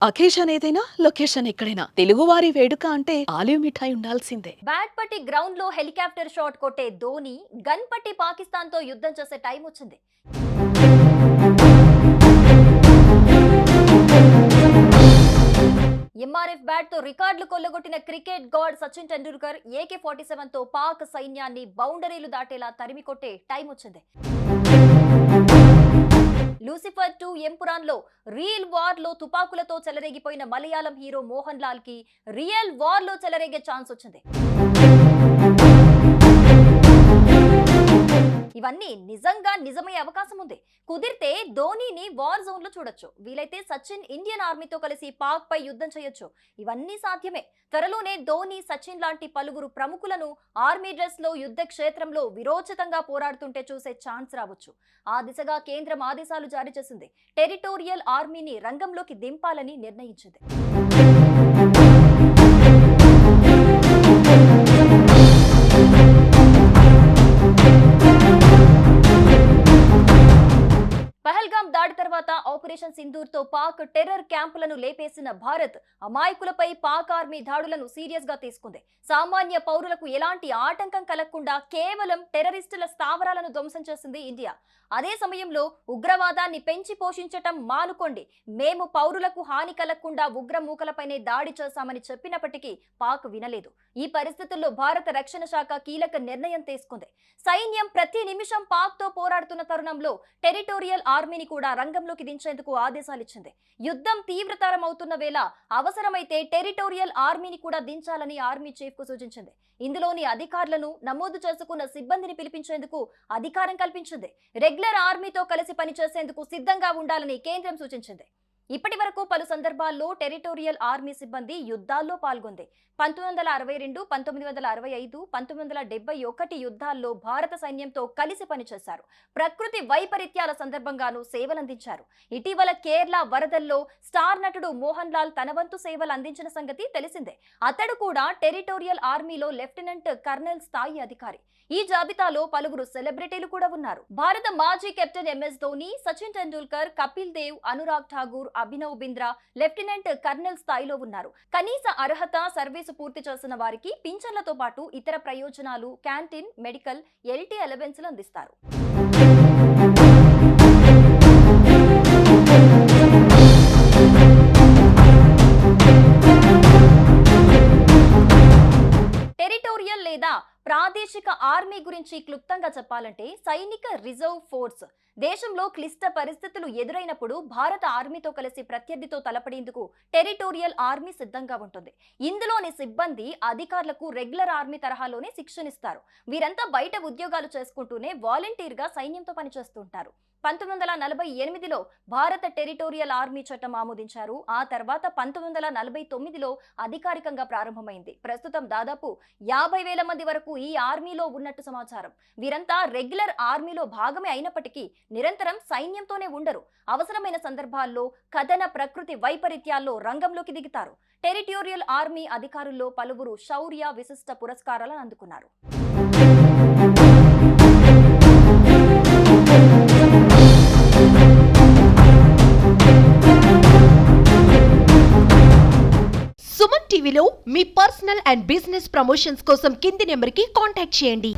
Occasion ఏదైనా location ఎక్కడైనా తెలుగువారి వేడుక అంటే ఆలివ్ మిఠాయి ఉండాల్సిందే. బ్యాట్ పట్టి గ్రౌండ్ లో హెలికాప్టర్ షాట్ కొట్టే ధోని గన్ పట్టి పాకిస్తాన్ తో యుద్ధం చేసే టైం వచ్చింది. ఎంఆర్ఎఫ్ బ్యాట్ తో రికార్డులు కొల్లగొట్టిన cricket god Sachin Tendulkar AK-47 తో పాక్ సైన్యాన్ని బౌండరీలు దాటేలా తరిమి కొట్టే టైం వచ్చింది. లూసిఫర్ 2 ఎంపురాన్ లో రియల్ వార్ లో తుపాకులతో చెలరేగిపోయిన మలయాళం హీరో మోహన్ లాల్ కి రియల్ వార్ లో చెలరేగే ఛాన్స్ వచ్చింది. ఇవన్నీ నిజంగా నిజమయ్యే అవకాశం ఉంది. కుదిరితే ధోనీని వార్ జోన్ లో చూడొచ్చు. వీలైతే సచిన్ ఇండియన్ ఆర్మీతో కలిసి పాక్ పై యుద్ధం చేయొచ్చు. ఇవన్నీ సాధ్యమే. త్వరలోనే ధోని, సచిన్ లాంటి పలువురు ప్రముఖులను ఆర్మీ డ్రెస్ లో యుద్ధ క్షేత్రంలో విరోచితంగా పోరాడుతుంటే చూసే ఛాన్స్ రావచ్చు. ఆ దిశగా కేంద్రం ఆదేశాలు జారీ చేసింది. టెరిటోరియల్ ఆర్మీని రంగంలోకి దింపాలని నిర్ణయించింది. పహల్గామ్ దాడి తర్వాత ఆపరేషన్ సింధూర్ తో పాక్ టెర్రర్ క్యాంపులను లేపేసిన భారత్ అమాయకులపై పాక్ ఆర్మీ దాడులను సీరియస్ గా తీసుకుంది. సామాన్య పౌరులకు ఎలాంటి ఆటంకం కలగకుండా కేవలం టెర్రరిస్టుల స్థావరాలను ధ్వంసం చేసింది ఇండియా. అదే సమయంలో ఉగ్రవాదాన్ని పెంచి పోషించటం మానుకోండి, మేము పౌరులకు హాని కలగకుండా ఉగ్ర మూకలపైనే దాడి చేశామని చెప్పినప్పటికీ పాక్ వినలేదు. ఈ పరిస్థితుల్లో భారత రక్షణ శాఖ కీలక నిర్ణయం తీసుకుంది. సైన్యం ప్రతి నిమిషం పాక్ తో పోరాడుతున్న తరుణంలో టెరిటోరియల్ ఆర్మీని కూడా రంగంలోకి దించేందుకు ఆదేశాలిచ్చింది. యుద్ధం తీవ్రతరం అవుతున్న వేళ అవసరమైతే టెరిటోరియల్ ఆర్మీని కూడా దించాలని ఆర్మీ చీఫ్ కు సూచించింది. ఇందులోని అధికారులను, నమోదు చేసుకున్న సిబ్బందిని పిలిపించేందుకు అధికారం కల్పించింది. రెగ్యులర్ ఆర్మీతో కలిసి పనిచేసేందుకు సిద్ధంగా ఉండాలని కేంద్రం సూచించింది. ఇప్పటి వరకు పలు సందర్భాల్లో టెరిటోరియల్ ఆర్మీ సిబ్బంది యుద్ధాల్లో పాల్గొంది. 1962, 1965, 1971 యుద్ధాల్లో భారత సైన్యంతో కలిసి పనిచేశారు. ప్రకృతి వైపరీత్యాల సందర్భంగానూ సేవలందించారు. ఇటీవల కేరళ వరదల్లో స్టార్ నటుడు మోహన్ లాల్ తన వంతు సేవలు అందించిన సంగతి తెలిసిందే. అతడు కూడా టెరిటోరియల్ ఆర్మీలో లెఫ్టినెంట్ కర్నల్ స్థాయి అధికారి. ఈ జాబితాలో పలువురు సెలబ్రిటీలు కూడా ఉన్నారు. భారత మాజీ captain MS Dhoni, Sachin Tendulkar, Kapil Dev, Anurag Thakur, Abhinav Bindra lieutenant colonel స్థాయిలో ఉన్నారు. కనీస అర్హత, సర్వీసు పూర్తి చేసిన వారికి పింఛన్లతో పాటు ఇతర ప్రయోజనాలు, క్యాంటీన్, మెడికల్, LT అలవెన్స్లు అందిస్తారు. టెరిటోరియల్ లేదా ప్రాదేశిక ఆర్మీ గురించి క్లుప్తంగా చెప్పాలంటే సైనిక రిజర్వ్ ఫోర్స్. దేశంలో క్లిష్ట పరిస్థితులు ఎదురైనప్పుడు భారత ఆర్మీతో కలిసి ప్రత్యర్థితో తలపడేందుకు టెరిటోరియల్ ఆర్మీ సిద్ధంగా ఉంటుంది. ఇందులోని సిబ్బంది, అధికారులకు రెగ్యులర్ ఆర్మీ తరహాలోనే శిక్షణిస్తారు. వీరంతా బయట ఉద్యోగాలు చేసుకుంటూనే వాలంటీర్గా సైన్యంతో పనిచేస్తుంటారు. 1948లో భారత టెరిటోరియల్ ఆర్మీ చట్టం ఆమోదించారు. ఆ తర్వాత 1949లో అధికారికంగా ప్రారంభమైంది. ప్రస్తుతం దాదాపు 50,000 మంది వరకు ఈ ఆర్మీలో ఉన్నట్టు సమాచారం. వీరంతా రెగ్యులర్ ఆర్మీలో భాగమే అయినప్పటికీ నిరంతరం సైన్యంతోనే ఉండరు. అవసరమైన సందర్భాల్లో కథన, ప్రకృతి వైపరీత్యాల్లో రంగంలోకి దిగుతారు. టెరిటోరియల్ ఆర్మీ అధికారుల్లో పలువురు శౌర్య, విశిష్ట పురస్కారాలను అందుకున్నారు. సుమన్ టీవీలో మీ పర్సనల్ అండ్ బిజినెస్ ప్రమోషన్స్ కోసం కింది నెంబర్కి కాంటాక్ట్ చేయండి.